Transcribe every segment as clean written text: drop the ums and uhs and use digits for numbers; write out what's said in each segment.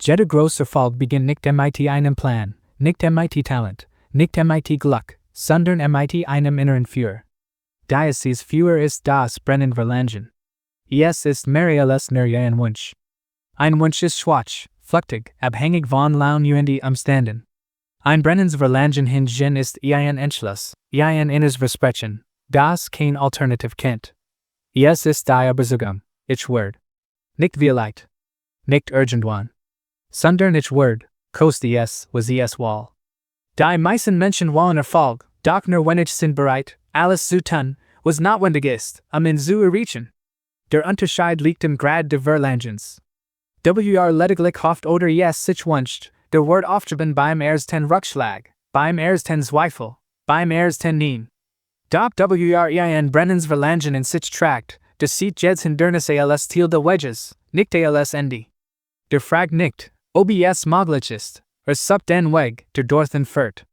Jeder großer Erfolg beginnt nicht mit einem Plan, nicht mit Talent, nicht mit Glück, sondern mit einem inneren Feuer. Dieses Feuer ist das brennende Verlangen. Es ist mehr als nur ein Wunsch. Ein Wunsch ist schwach, flüchtig, abhängig von lauen Umständen. Ein brennendes Verlangen hingegen ist ein Entschluss, ein inneres Versprechen, das kein Alternative kennt. Es ist die Überzeugung, ich werde. Nicht vielleicht. Nicht irgendwann. Sondern ich werde, koste es, was es will. Die meisten Menschen wollen Erfolg, doch nur wenn ich sind bereit, alles zu tun, was notwendig ist, ihn zu erreichen. Der Unterschied liegt im Grad des Verlangens. Lediglich hofft oder es sich wünscht, der Wort aufgeben beim ersten Rückschlag, beim ersten Zweifel, beim ersten Nein. Doch ein brennendes Verlangen in sich trägt, das sieht jetzt Hindernisse als Teil des Weges, nicht als Ende. Der fragt nicht, ob es möglich ist, sucht den Weg, der dorthin führt.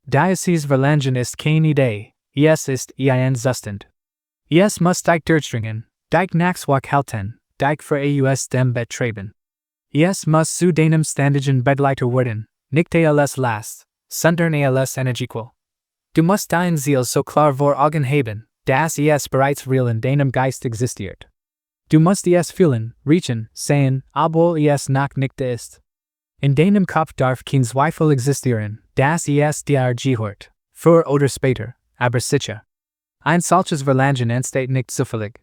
Dieses Verlangen ist keine Idee, es ist ein Zustand. Es muss dich durchdringen, dich nachhalten, dich für dem betreiben. Es muss zu deinem ständigen Begleiter werden, nicht als Last, sondern als Energiequell. Du musst dein Ziel so klar vor Augen haben, dass es bereits real in deinem Geist existiert. Du musst es fühlen, riechen, sehen, obwohl es noch nicht ist. In deinem Kopf darf kein Zweifel existieren, dass es dir gehört, früher oder später, aber sicher. Ein solches Verlangen entsteht nicht zufällig.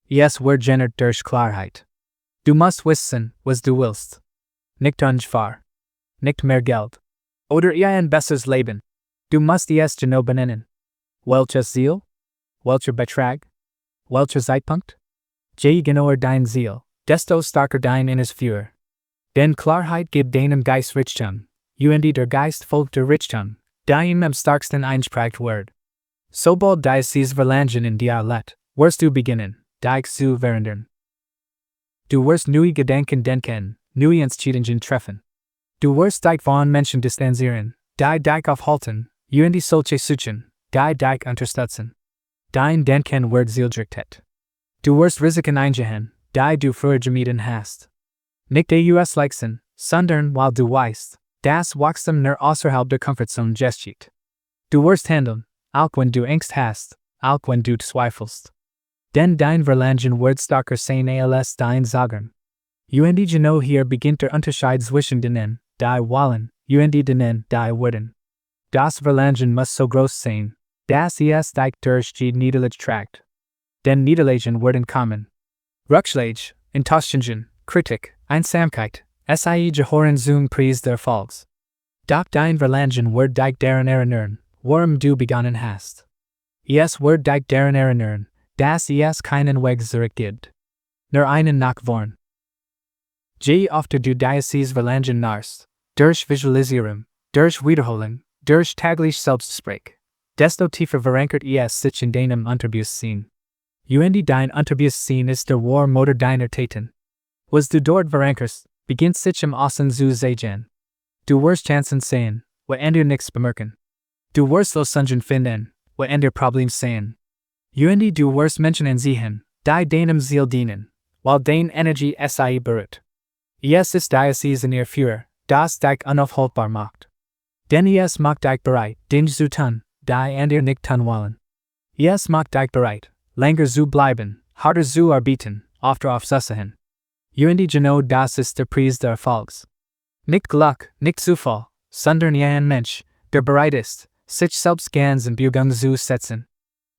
Es wird generiert durch Klarheit. Du musst wissen, was du willst. Nicht ungefähr. Nicht mehr Geld. Oder ein besseres Leben. Du musst es genau benennen. Welches Ziel? Welcher Betrag? Welcher Zeitpunkt? Je genauer dein Ziel, desto starker dein inneres Feuer. Denn Klarheit gibt deinem Geist Reichtum, der Geist folgt der Reichtum, deinem am starksten einsprach wird. Sobald dieses Verlangen in dir lebt, wirst du beginnen, dich zu verändern. Du wirst neue Gedanken denken, neue Entscheidungen treffen. Du wirst dich von Menschen distanzieren, die dich aufhalten, solche suchen, die dich unterstützen. Dein Denken wird zielgerichtet. Du wirst Risiken eingehen, die du früher gemieden hast. Nicht aus Leichsen, sondern weil du weißt, dass Wachstum nur außerhalb der Komfortzone geschieht. Du wirst handeln, auch wenn du Angst hast, auch wenn du zweifelst. Denn dein Verlangen wird starker sein als dein Sagen. Genau hier beginnt der Unterschied zwischen denen, die wollen, denen, die werden. Das Verlangen muss so groß sein, dass es dich durch die Niederlage trägt. Denn Niederlagen werden kommen. Rückschläge, Enttäuschungen, Kritik, Einsamkeit, gehören zum Preis des Erfolgs. Doch dein Verlangen wird dich daran erinnern, worum du begonnen hast. Es wird dich daran erinnern, dass es keinen Weg zurück gibt. Nur einen nach vorn. Je öfter du dieses Verlangen nahst, durch Visualisierung, durch Wiederholung, durch täglich Selbstgespräch, desto tiefer verankert es sich in deinem Unterbewusstsein. Dein Unterbewusstsein ist der Motor deiner Taten. Was du dort verankerst, beginnt sich im Außen zu sehen. Du wirst Chancen sehen, wo andere nichts bemerken. Du wirst Lösungen finden, wo andere Probleme sehen. Du wirst Menschen ansehen, die deinem Ziel dienen, weil deine Energie berührt. Es ist dieses in ihr Feuer, das dich unaufhaltbar macht. Denn es macht dich bereit, Dinge zu tun, die andere nicht tun wollen. Es macht dich bereit, länger zu bleiben, harder zu arbeiten, öfter aufzusuchen. Genau das ist der Preis des Erfolgs. Nicht Glück, nicht Zufall, sondern ein Mensch, der bereit ist, sich selbst ganz in Bewegung zu setzen.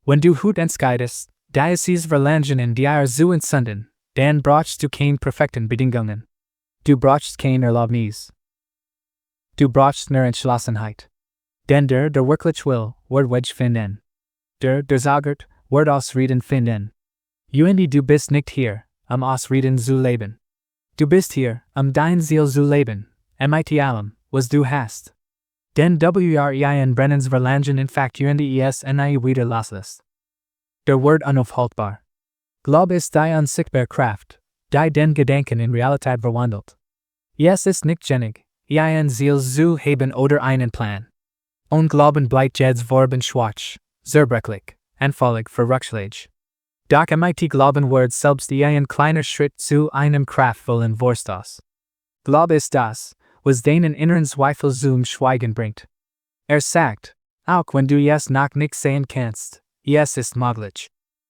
Wenn du gut entscheidest, dieses Verlangen in dir zu entzünden, dann brauchst du keine perfekten Bedingungen. Du brauchst keine Erlaubnis. Du brauchst nur Entschlossenheit. Denn der wirklich will, wird Weg finden. Der sagert, wird Ausreden finden. Du bist nicht hier, Ausreden zu leben. Du bist hier, dein Ziel zu leben, mit allem, was du hast. Denn ein brennendes Verlangen in fact es wieder loslässt. Der Wort unaufhaltbar. Glaube ist die unsichtbare Kraft, die den Gedanken in Realität verwandelt. Es ist nicht gängig, ein Ziel zu haben oder einen Plan. Glauben bleibt jetzt vorben schwach, zerbrechlich, anfällig für Rückschläge. Doch mit Glauben wird selbst ein kleiner Schritt zu einem kraftvollen Wirst aus. Glaube ist das, was deinen inneren Zweifel zum Schweigen bringt. Sagt, auch wenn du jetzt noch nicht sehen kannst, es ist möglich.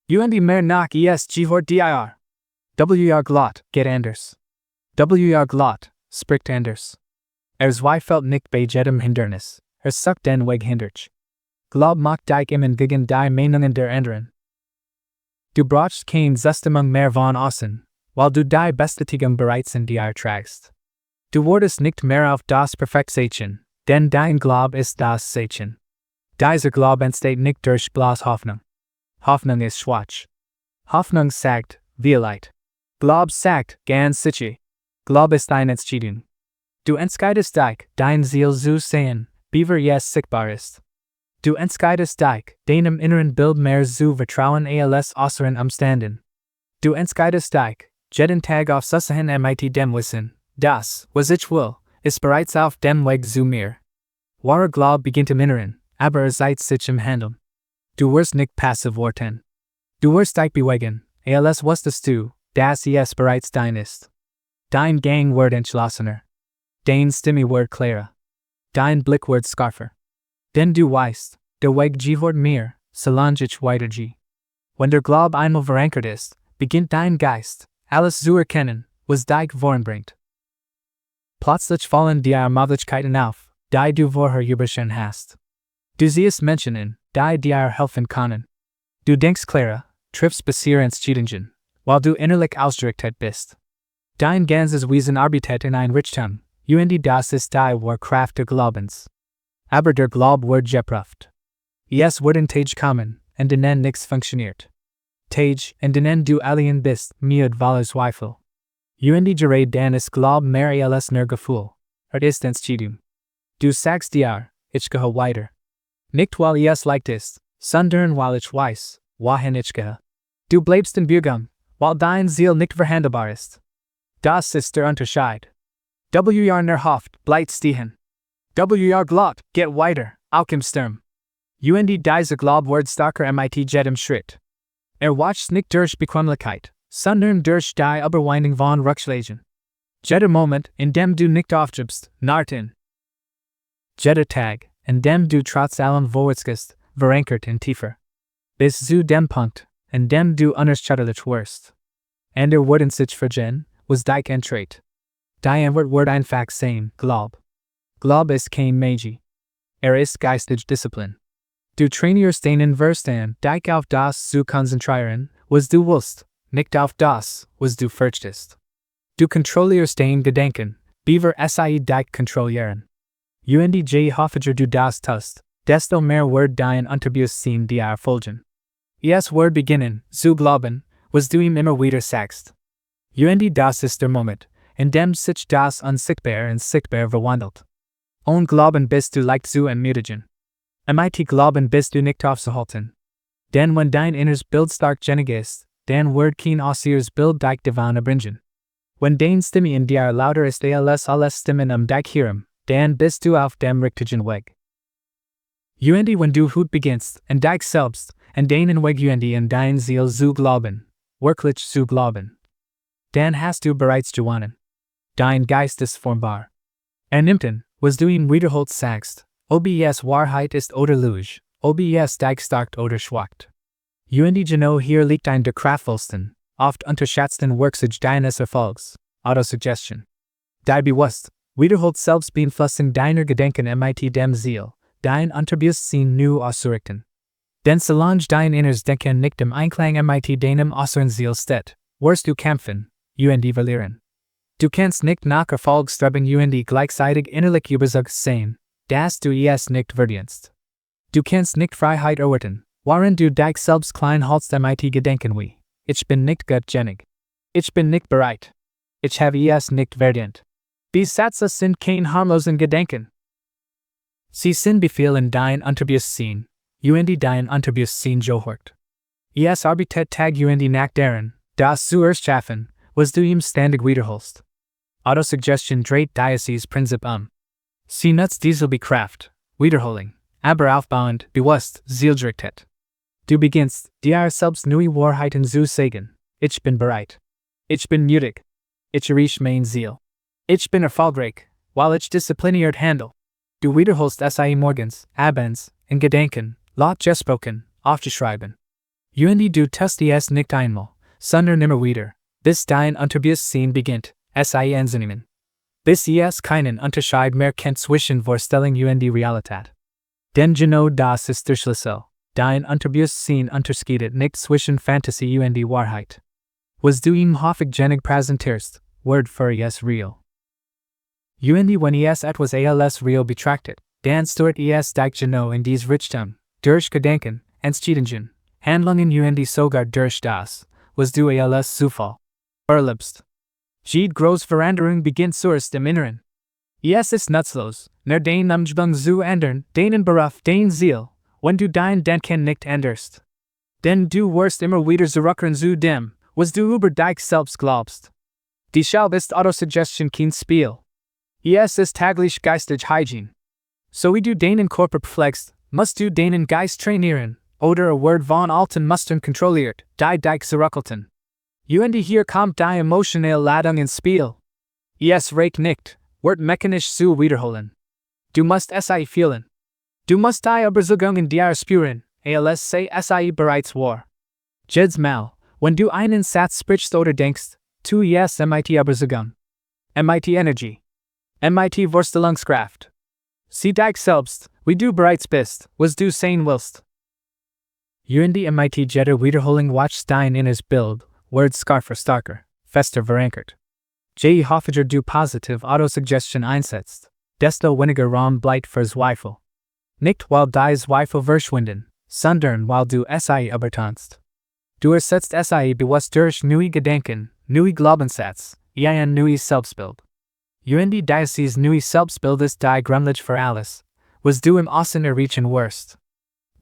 Und mehr noch es gehört dir. Glot geht anders. Glot spricht anders. Zweifelt nicht bei jedem Hindernis, sucht den Weg hindurch. Glaub macht dich immer gegen die Meinungen der anderen. Du brauchst kein Zustimmung mehr von außen, weil du die Bestätigung bereits in dir trägst. Du wurdest nicht mehr auf das Perfektion, denn dein Glaube ist das Zeichen. Dieser Glaube entsteht nicht durch bloß Hoffnung. Hoffnung ist schwach. Hoffnung sagt, Wahrheit. Glaube sagt, ganz sicher. Glaube ist eine Entscheidung. Du entscheidest dich, dein Ziel zu sehen, bevor es sichtbar ist. Du entscheidest dich, deinem inneren Bild mehr zu vertrauen als äußeren Umständen. Du entscheidest dich, jeden Tag auf Susahen mit dem Wissen, das, was ich will, ist bereits auf dem Weg zu mir. Wahre Glaube beginnt im Inneren, aber zeigt sich im Handeln. Du wirst nicht passiv werden. Du wirst dich bewegen, als wusstest du, dass es bereits dein ist. Dein Gang wird entschlossener. Dein Stimme wird klarer. Dein Blick wird scharfer. Denn du weißt, der Weg gehört mir, solange ich weitergehe. Wenn der Glaube einmal verankert ist, beginnt dein Geist, alles zu erkennen, was dich voranbringt. Plötzlich fallen dir Möglichkeiten auf, die du vorher übersehen hast. Du siehst Menschen in, die dir helfen können. Du denkst klarer, triffst bessere Entscheidungen, weil du innerlich ausgerichtet bist. Dein ganzes Wesen arbeitet in eine Richtung, und das ist die wahre Kraft des Glaubens. Aber der Glaube wird geprüft. Es werden Tage kommen, in denen nichts funktioniert. Tage, in denen du allein bist, mit voller Zweifel. Und gerade dann ist Glaube mehr als nur Gefühl, ist Entscheidung. Du sagst dir, ich gehe weiter. Nicht weil es leicht ist, sondern weil ich weiß, wohin ich gehe. Du bleibst in Bewegung, weil dein Ziel nicht verhandelbar ist. Das ist der Unterschied. Nerhofft, bleibt stehen. Glot, geht weiter, auch im Sturm. Und dieser Glaube wird starker mit jedem Schritt. Wächst nicht durch Bequemlichkeit, sondern durch die Überwindung von Rückschlägen. Jeder Moment, in dem du nicht aufgibst, naht in. Jeder Tag, in dem du trotz allem vorwärtsgehst, verankert in tiefer. Bis zu dem Punkt, in dem du unerschütterlich wirst. Und werden sich vergehen, was dich entreiht. Die Antwort wird einfach sein, Glaub. Glaub ist kein Magie. Ist geistige Disziplin. Du trainierst deinen Verstand, dich auf das zu konzentrieren, was du willst, nicht auf das, was du fürchtest. Du kontrollierst dein Gedenken, bevor dich kontrollieren. Und je häufiger du das tust, desto mehr wird dein Unterbewusstsein dir folgen. Es wird beginnen, zu glauben, was du ihm immer wieder sagst. Und das ist der Moment, in dem sich das Unsichtbar in Sichtbar verwandelt. Ohne Glauben bist du leicht zu entmutigen. Mit Glauben bist du nicht aufzuhalten. Denn wenn dein inneres Bild stark genug ist, dann wird kein äußeres Bild dich davon abbringen. Wenn dein Stimme in dir lauter ist als alles Stimmen dich hören, dann bist du auf dem richtigen Weg. Und wenn du gut beginnst, in dich selbst, in deinen Weg und in dein Ziel zu glauben, wirklich zu glauben, dann hast du bereits gewonnen. Dein Geist ist formbar. Nimmt an, was du ihm wiederholt sagst, ob es Wahrheit ist oder Lüge, ob es dich starkt oder schwacht. Und genau hier liegt ein der kraftvollsten, oft unterschätzten Werkzeug deines Erfolgs, Autosuggestion. Die bewusst, wiederholt Selbstbeeinflussung deiner Gedenken mit dem Ziel, dein Unterbewusstsein neu auszurichten. Denn solange dein inneres Denken nicht im Einklang mit deinem äußeren Ziel steht, wirst du kämpfen, und verlieren. Du kannst nicht nach Erfolg streben und gleichzeitig innerlich überzeugt sein, dass du es nicht verdienst. Du kannst nicht Freiheit erwarten, während du dich selbst klein hältst mit Gedenken wie, ich bin nicht gut genug. Ich bin nicht bereit. Ich habe es nicht verdient. Die Sätze sind kein harmlosen Gedenken. Sie sind Befehl in dein Unterbewusstsein, und dein Unterbewusstsein gehört. Es arbeitet Tag und Nacht daran, das zu erschaffen, was du ihm ständig wiederholst. Autosuggestion dreht dieses Prinzip Sie nutzt dieselbe Kraft, Wiederholung, aber aufbauend, bewusst, zielgerichtet. Du beginnst, dir selbst neue Wahrheiten zu sagen. Ich bin bereit. Ich bin mutig. Ich erreiche mein Ziel. Ich bin erfolgreich, weil ich diszipliniert handle. Du wiederholst sie morgens, abends, in Gedanken, laut gesprochen, aufgeschrieben. Du tust es nicht einmal, sondern immer wieder, bis dein Unterbewusstsein beginnt, sie anzunehmen. Bis es keinen Unterschied mehr kennt zwischen Vorstellung und Realität. Denn genau das ist der Schlüssel. Dein Unterbewusstsein unterscheidet nicht zwischen Fantasie und Wahrheit. Was du ihm häufig genig präsentierst, Word für es real. Wenn es etwas als real betrachtet, dann stört es dich genau in dies Richtung, durch Gedanken, Entscheidungen, Handlungen und sogar durch das, was du als Zufall erlebst. Jede große Veränderung beginnt zuerst im Inneren. Es ist nutzlos, nur den Umgebung zu ändern, deinen Beruf, dein Ziel, wenn du dein Denken nicht änderst. Denn du wirst immer wieder zurückkehren zu dem, was du über dich selbst glaubst. Deshalb ist Autosuggestion kein Spiel. Es ist täglich geistige Hygiene. So wie du deinen Körper pflegst, musst du deinen Geist trainieren, oder Word von alten Mustern kontrolliert, die dich zurückhalten. Hier kommt die emotionelle Ladung ins Spiel. Es reicht nicht, wird mechanisch zu wiederholen. Du musst sie fühlen. Du musst die Überzeugungen dir spüren, als sei sie bereits wahr. Jedes Mal, wenn du einen Satz sprichst oder denkst, tu es mit Überzeugung. Mit Energie. Mit Vorstellungskraft. Sieh dich selbst, wie du bereits bist, was du sein willst. Mit jeder Wiederholung wächst dein inneres Bild, wird starker, fester verankert. Je häufiger du positive Autosuggestion einsetzt, desto weniger Raum bleibt für Zweifel. Nicht weil die Zweifel verschwinden, sondern weil du sie übertanzt. Du ersetzt sie bewusst durch neue Gedanken, neue Glaubenssätze, ein neues Selbstbild. Dieses neue Selbstbild ist die Grundlage für alles, was du im Außen erreichen wirst.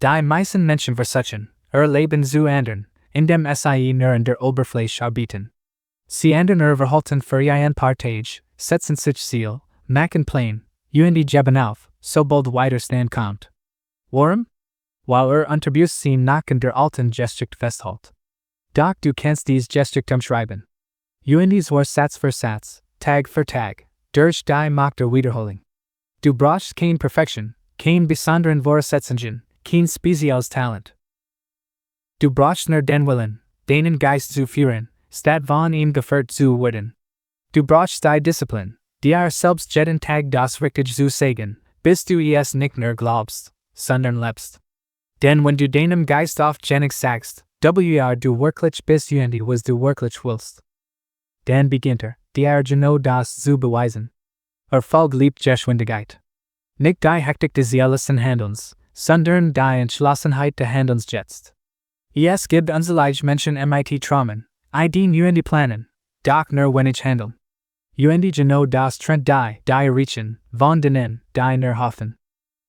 Die meisten Menschen versuchen, Leben zu ändern, indem sie nur in der Oberfläche arbeiten. Sie ändern Verhalten für ein paar Tage, setzen sich Ziel, machen Pläne, und geben auf, sobald Widerstand kommt. Warum? Weil Unterbewusstsein noch in der alten Geschichte festhält. Doch du kannst dies Geschichte umschreiben. War Satz für Satz, Tag für Tag, durch die Macht der Wiederholung. Du brauchst keine Perfektion, kein besonderen Voraussetzungen, kein spezielles Talent. Du brauchst nur den Willen, deinen Geist zu führen, statt von ihm geführt zu werden. Du brauchst die Disziplin, dir selbst jeden Tag das Richtige zu sagen, bis du es nicht nur glaubst, sondern lebst. Denn wenn du deinem Geist aufgenig sagst, du wirklich bist und was du wirklich willst, dann beginnt dir genau das zu beweisen. Erfolg liebt Geschwindigkeit. Nicht die Hektik des jährlichen Handelns, sondern die Entschlossenheit des Handelns jetzt. Es gibt unzählige Menschen mit Traumen, die planen, doch nur wenig handeln. Genau das trennt die riechen, von denen, die nur hoffen.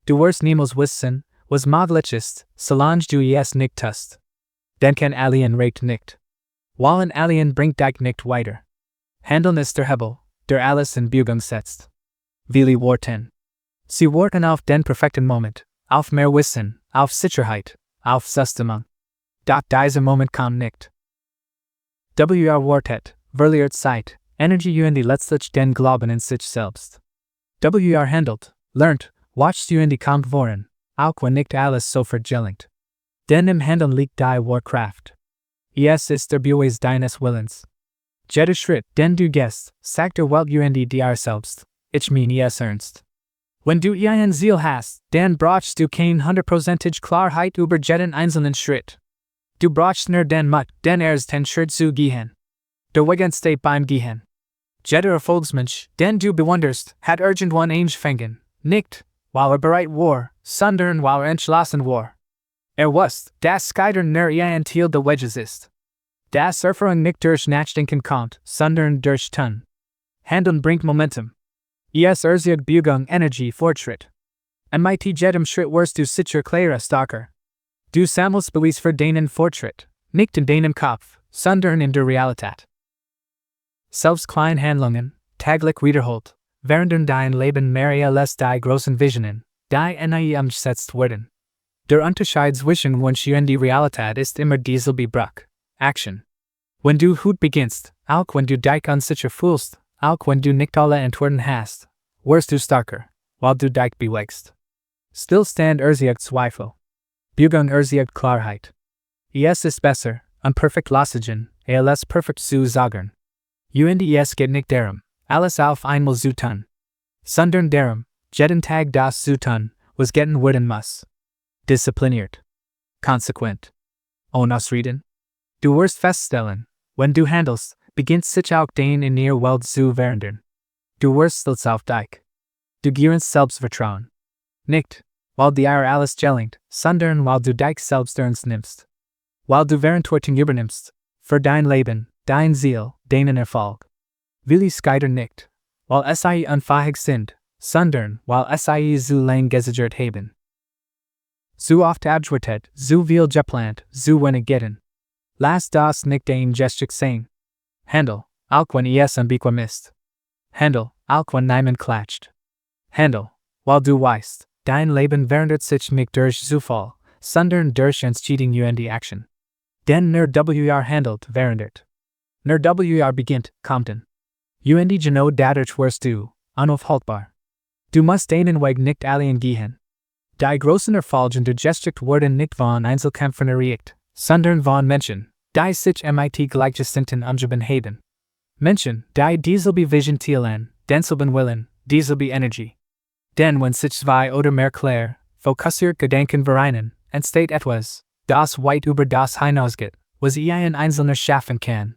Du wirst niemals wissen, was möglich ist, solange du es nicht tust. Denken allein reicht nicht. Weil ein Alien bringt dich nicht weiter. Handeln ist der Hebel, der alles in Bewegung setzt. Viele Worten. Sie warten auf den perfekten Moment, auf mehr Wissen, auf Sicherheit, auf Zustimmung. Doch dieser Moment kommt nicht. Wartet, verliert Zeit, Energie und letztlich den Glauben in sich selbst. Handelt, lernt, watcht und kommt voran, auch wenn nicht alles sofort gelingt. Denn im Handeln liegt die Warkraft. Es ist der Beweis deines Willens. Jeder Schritt, den du gehst, sagt Welt und dir selbst, ich meine es ernst. Wenn du ein Ziel hast, dann brauchst du keine 100% Klarheit über jeden einzelnen Schritt. Du brauchst nur den Mut, den ersten Schritt zu gehen. Der Weg steht beim Gehen. Jeder Erfolgsmensch, den du bewunderst, hat irgendwann angefangen, nicht, weil bereit war, sondern weil entschlossen war. Wusste, dass Scheitern nur ein Teil des Weges ist. Das Erfolg nicht durch Nachdenken kommt, sondern durch Tun. Handeln bringt Momentum. Es erzeugt Bewegung, Energie, Fortschritt. Mit jedem Schritt wirst du sicher klarer starker. Du sammelst Beweis für deinen Fortschritt, nicht in deinem Kopf, sondern in der Realität. Selbst kleine Handlungen, täglich wiederholt, werden dein Leben mehr als die großen Visionen, die umgesetzt werden. Der Unterschied zwischen Wunsch und die Realität ist immer dieselbe Bruch, Action. Wenn du gut beginnst, auch wenn du dich unsicher fühlst, auch wenn du nicht alle Antworten hast, wirst du starker, weil du dich bewegst. Stillstand erzeugt Zweifel. Bewegung erzeugt Klarheit. Es ist besser, unperfekt loszugehen, als perfekt zu sagen. Es geht nicht darum, alles auf einmal zu tun. Sondern darum, jeden Tag das zu tun, was getan werden muss. Diszipliniert. Konsequent. Ohne Ausreden. Du wirst feststellen, wenn du handelst, beginnt sich auch dein in ihr Welt zu verändern. Du wirst stolz auf dich. Du gewinnst Selbstvertrauen. Nicht, weil dir alles gelingt, sondern weil du dich selbst ernst nimmst. Weil du Verantwortung übernimmst, für dein Leben, dein Ziel, deinen Erfolg. Will ich scheitern nicht, weil es unfähig sind, sondern weil es zu lang gesichert haben. Zu oft adjutet, zu viel geplant, zu wenig getan. Lass das nicht dein Gestik sein. Handel, auch wenn es unbequem ist. Handel, auch wenn niemand klatscht. Handel, weil du weißt, dein Leben verändert sich nicht durch Zufall, sondern durch Entscheidung und Action. Denn nur handelt verändert. Nur beginnt, kommt. Genau dadurch wirst du unaufhaltbar. Du musst deinen Weg nicht allein gehen. Die großen Erfolge du Gestik werden nicht von Einzelkämpfern erreicht, sondern von Menschen, die sich mit gleichgesinnten umgeben haben. Menschen, die dieselbe Vision teilen, denselben Willen, dieselbe Energie. Denn wenn sich zwei oder mehr klar, fokussiert Gedanken vereinen, entsteht etwas, das weit über das hinausgeht, was ein Einzelner schaffen kann.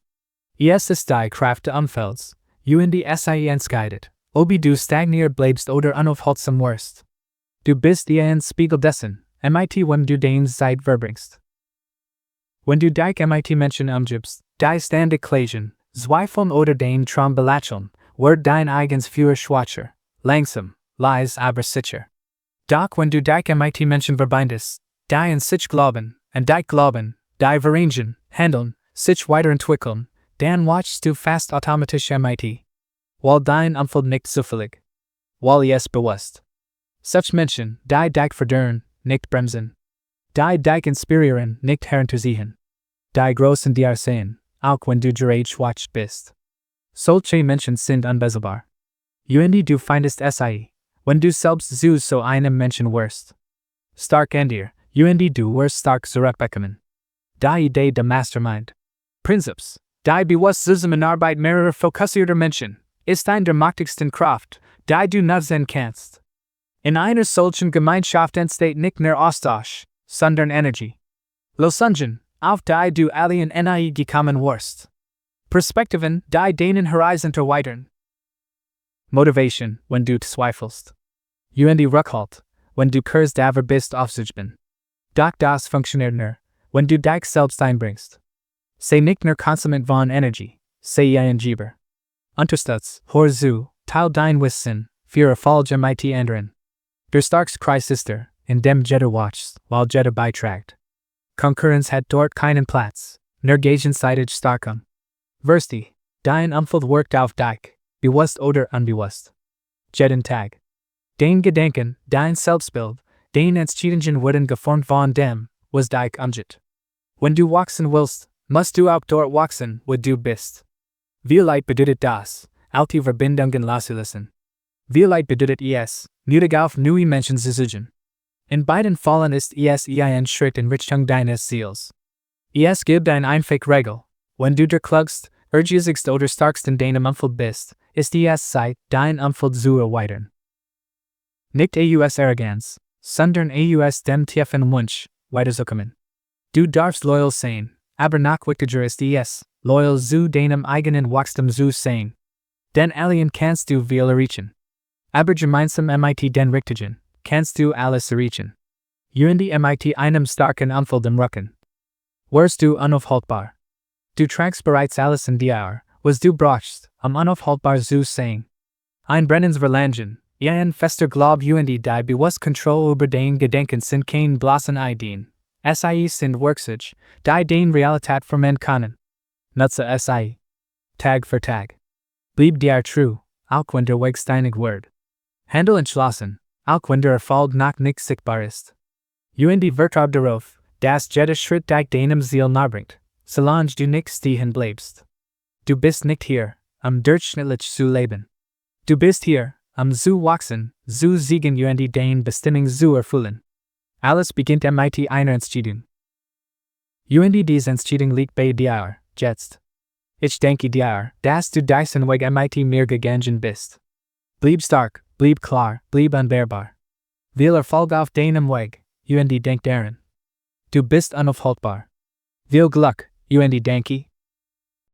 Es ist die Kraft des Umfelds, es entscheidet, ob du stagniert bleibst oder unaufhaltsam wirst. Du bist ein Spiegel dessen, wenn du deine Zeit verbringst. Wenn du dich Menschen umgibst, die ständig klagen, zweifeln oder dein Traum belächeln, wird dein eigenes Führer schwacher, langsam, leise aber sicher. Doch wenn du dich Menschen verbindest, die an sich glauben, die vereinigen, handeln, sich weiterentwickeln, dann watchst du fast automatisch weil dein Umfeld nicht zufällig, weil es bewusst. Such Menschen, die dich fördern, nicht bremsen. Die dich inspirieren, nicht herunterziehen. Die großen dir sehen, auch wenn du schwach bist. Solche Menschen sind unbesiegbar. Du findest es wenn du selbst zu so einem Menschen wirst. Stark an dir, du wirst stark zurückbekommen. Die Idee der Mastermind. Prinzips, die bewusst Zusammenarbeit mehrerer fokussierter Menschen, ist eine der mächtigsten Kraft, die du nutzen kannst. In einer solchen Gemeinschaft entsteht nicht nur Austausch, sondern Energie. Lösungen, auf die du allein gekommen wirst. Perspektiven, die deinen Horizont erweitern. Motivation, wenn du zweifelst. Rückhalt, wenn du kurz davor bist aufzugeben. Doch das funktioniert nur, wenn du dich selbst einbringst. Sei nicht nur Konsument von Energie, sei ein Geber. Unterstütz, hör zu, teil dein Wissen, für Erfolg mit anderen. Der starkste Kreis ist in dem jeder watcht, weil jeder beiträgt. Konkurrenz hat dort keinen Platz, nur gegenseitig starkem. Wirst dein Umfeld wirkt auf dich, bewusst oder unbewusst. Jeden Tag. Dein Gedanken, dein Selbstbild, deine Entscheidungen werden geformt von dem, was dich umgibt. Wenn du wachsen willst, musst du auch dort wachsen, wo du bist. Vielleicht bedeutet das, alte Verbindungen loszulassen. Vielleicht bedeutet es, mutig auf neue Menschen zu suchen. In beiden Fällen ist es ein Schritt in Richtung deines Ziels. Es gibt eine einfache Regel. Wenn du dir klugst, ehrgeizigst oder starkst in deinem Umfeld bist, ist es Zeit, dein Umfeld zu erweitern. Nicht aus Arroganz, sondern aus dem tiefen Wunsch, weiterzukommen. Du darfst loyal sein, aber noch wichtiger ist es, loyal zu deinem eigenen Wachstum zu sein. Denn allein kannst du viel erreichen. Aber gemeinsam den Richtigen, kannst du alles erreichen. Mit einem starken Umfeld im Rücken. Wirst du unaufhaltbar. Du trägst bereits alles in dir, was du brauchst, unaufhaltbar zu sein. Ein brennendes Verlangen, ein fester Glaube die bewusst Kontrolle über dein Gedanken sind kein bloßen Ideen. Sind Werkzeuge, die deine Realität formen können. Nutze Tag für Tag. Bleib dir true, auch wenn der Weg steinig wird. Handle entschlossen, auch wenn der Erfolg noch nicht sichtbar ist. Vertraue darauf, dass jeder Schritt dich deinem Ziel nahebringt, solange du nicht stehen bleibst. Du bist nicht hier, durchschnittlich zu leben. Du bist hier, zu wachsen, zu siegen und deine Bestimmung zu erfüllen. Alles beginnt mit einer Entscheidung. Diese Entscheidung liegt bei dir, jetzt. Ich denke dir, dass du diesen Weg mit mir gegangen bist. Bleib stark, bleib klar, bleib unbeirrbar. Viel Erfolg auf deinem Weg, denk daran. Du bist unaufhaltbar. Viel Glück, denke.